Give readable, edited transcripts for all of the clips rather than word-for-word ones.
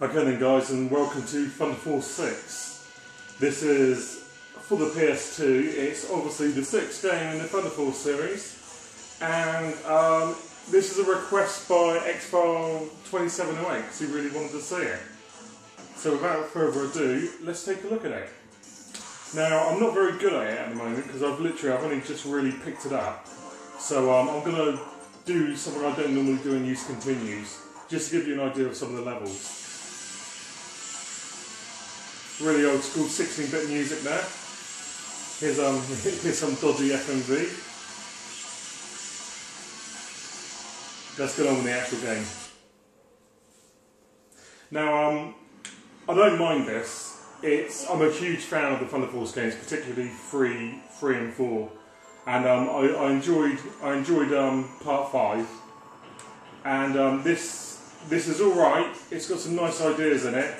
Okay then guys, and welcome to Thunder Force 6. This is for the PS2. It's obviously the 6th game in the Thunder Force series, and this is a request by XFile 2708 because he really wanted to see it. So without further ado, let's take a look at it. Now, I'm not very good at it at the moment because I've only just really picked it up. So I'm going to do something I don't normally do in Use Continues, just to give you an idea of some of the levels. Really old school 16-bit music there. Here's some dodgy FMV. Let's get on with the actual game. Now, I don't mind this. I'm a huge fan of the Thunder Force games, particularly 3 and 4, and I enjoyed part 5. And this is all right. It's got some nice ideas in it,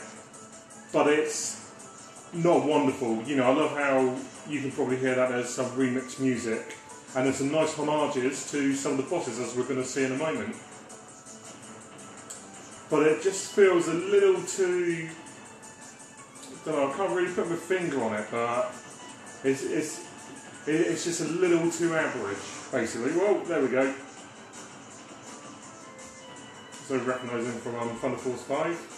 but it's not wonderful. You know, I love how you can probably hear that there's some remixed music, and there's some nice homages to some of the bosses, as we're going to see in a moment. But it just feels a little too, I don't know, I can't really put my finger on it, but it's just a little too average, basically. Well, there we go. So recognising from Thunder Force 5.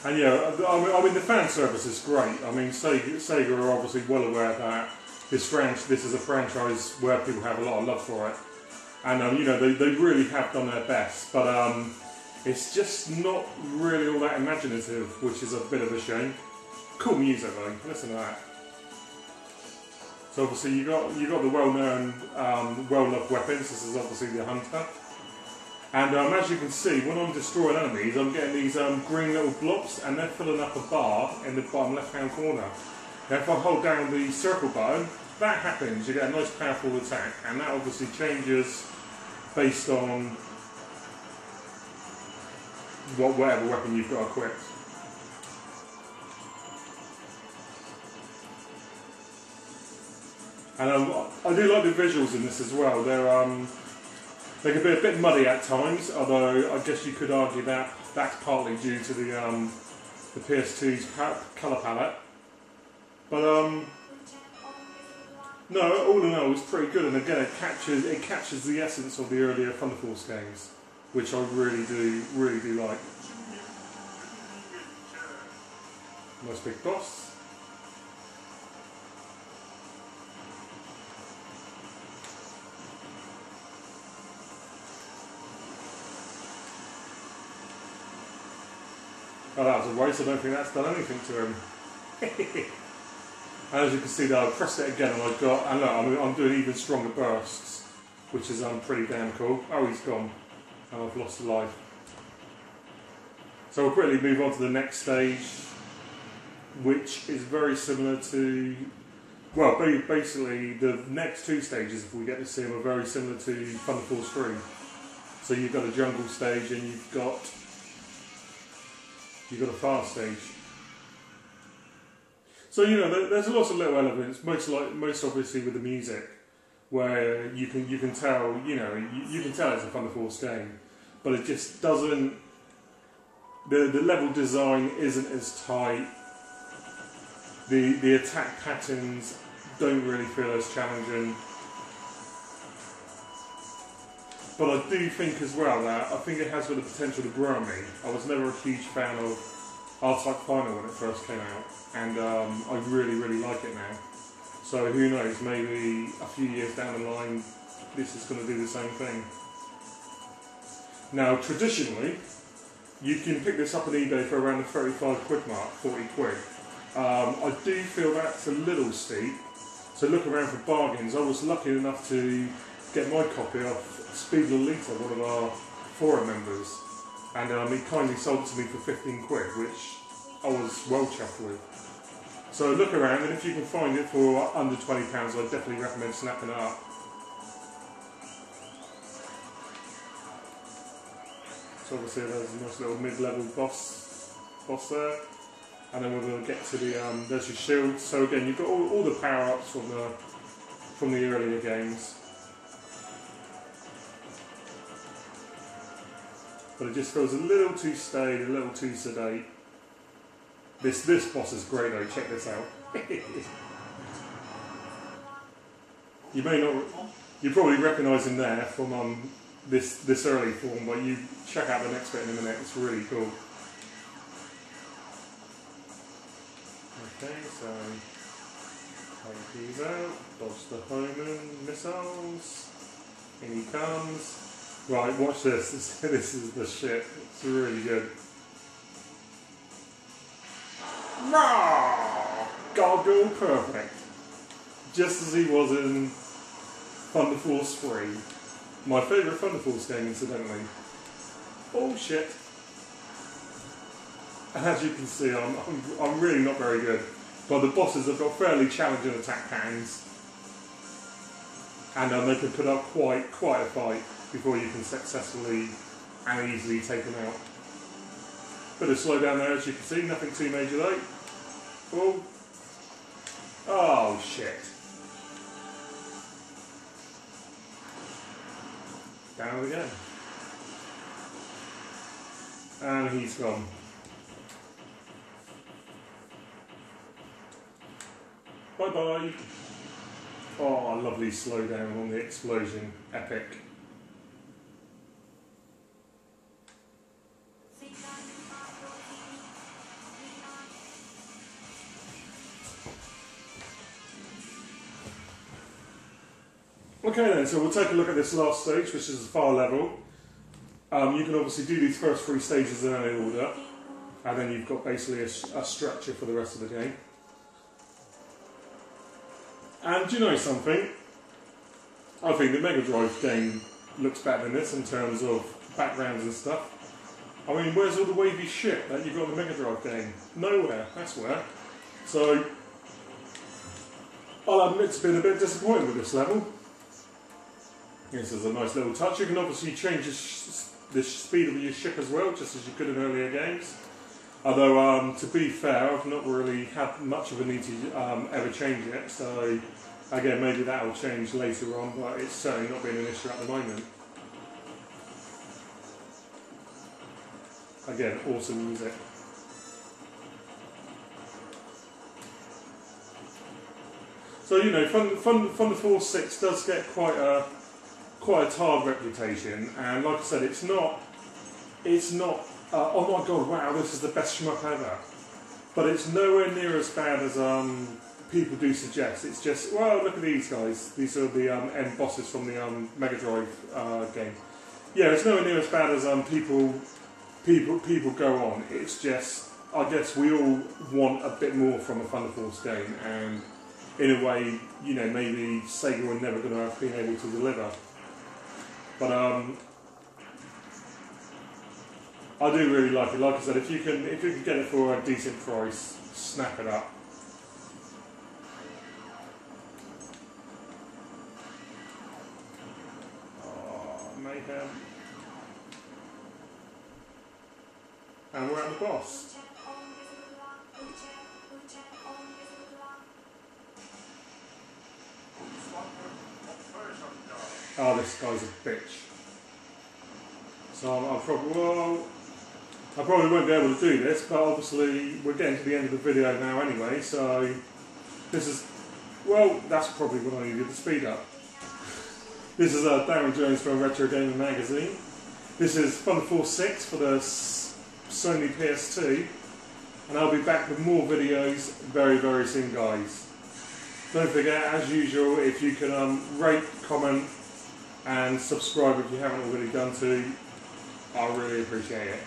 And yeah, I mean the fan service is great. I mean Sega are obviously well aware that this is a franchise where people have a lot of love for it, and you know they really have done their best, but it's just not really all that imaginative, which is a bit of a shame. Cool music though, listen to that. So obviously you got the well-known, well-loved weapons. This is obviously the Hunter. And as you can see, when I'm destroying enemies, I'm getting these green little blobs, and they're filling up a bar in the bottom left-hand corner. Now if I hold down the circle button, that happens. You get a nice powerful attack, and that obviously changes based on whatever weapon you've got equipped. And I do like the visuals in this as well. They can be a bit muddy at times, although I guess you could argue that that's partly due to the PS2's colour palette. But no, all in all, it's pretty good, and again, it captures the essence of the earlier Thunder Force games, which I really do like. Nice big boss. Oh, that was a waste. I don't think that's done anything to him. And as you can see there, I pressed it again and look, I'm doing even stronger bursts, which is pretty damn cool. Oh, he's gone. And I've lost a life. So we'll quickly move on to the next stage, which is very similar to, well, basically the next 2 stages, if we get to see them, are very similar to Thunder Force 3. So you've got a jungle stage and you've got a fast stage. So you know, there's lots of little elements, most obviously with the music, where you can tell, you know, you can tell it's a Thunder Force game, but it just doesn't. The level design isn't as tight. The attack patterns don't really feel as challenging. But I do think as well that I think it has got the potential to grow on me. I was never a huge fan of R-Type Final when it first came out, and I really like it now. So who knows, maybe a few years down the line this is going to do the same thing. Now traditionally, you can pick this up on eBay for around the 35 quid mark, 40 quid. I do feel that's a little steep, so look around for bargains. I was lucky enough to get my copy off Speed Lolita, one of our forum members, and he kindly sold it to me for 15 quid, which I was well chuffed with. So look around, and if you can find it for under £20, I'd definitely recommend snapping it up. So obviously there's a nice little mid-level boss there, and then we're going to get to the there's your shield. So again, you've got all the power-ups from the earlier games. but it just feels a little too staid, a little too sedate. This boss is great though, check this out. You may not, you probably recognise him there from this early form, but you check out the next bit in a minute, it's really cool. Okay, so take these out, dodge the homing missiles, in he comes. Right, watch this, this is the shit, it's really good. Gargoyle perfect. Just as he was in Thunder Force 3. My favourite Thunder Force game, incidentally. Oh shit. And as you can see, I'm really not very good. But the bosses have got fairly challenging attack patterns. And they can put up quite a fight before you can successfully and easily take them out. Bit of slowdown there, as you can see, nothing too major though. Oh. Oh shit. Down again. And he's gone. Bye bye. Oh, lovely slowdown on the explosion. Epic. Okay then, so we'll take a look at this last stage, which is the fire level. You can obviously do these first 3 stages in any order, and then you've got basically a structure for the rest of the game. And do you know something? I think the Mega Drive game looks better than this in terms of backgrounds and stuff. I mean, where's all the wavy shit that you've got in the Mega Drive game? Nowhere, that's where. So, I'll admit to being a bit disappointed with this level. This is a nice little touch. You can obviously change the speed of your ship as well, just as you could in earlier games. Although, to be fair, I've not really had much of a need to ever change it, so again, maybe that will change later on, but it's certainly not been an issue at the moment. Again, awesome music. So, you know, Thunder Force 6 does get quite a tarred reputation, and like I said, it's not oh my god, wow, this is the best shmup ever. But it's nowhere near as bad as people do suggest. It's just, well, look at these guys. These are the end bosses from the Mega Drive game. Yeah, it's nowhere near as bad as people go on. It's just, I guess we all want a bit more from a Thunder Force game, and in a way, you know, maybe Sega were never going to have been able to deliver. But I do really like it. Like I said, if you can get it for a decent price, snap it up. Oh, mayhem. And we're at the boss. Oh, this guy's a bitch. So I probably won't be able to do this, but obviously we're getting to the end of the video now anyway, so this is, well, that's probably what I needed to speed up. This is Darren Jones from Retro Gaming Magazine. This is Thunder Force 6 for the Sony PS2, and I'll be back with more videos very, very soon, guys. Don't forget, as usual, if you can rate, comment, and subscribe if you haven't already done so, I'll really appreciate it.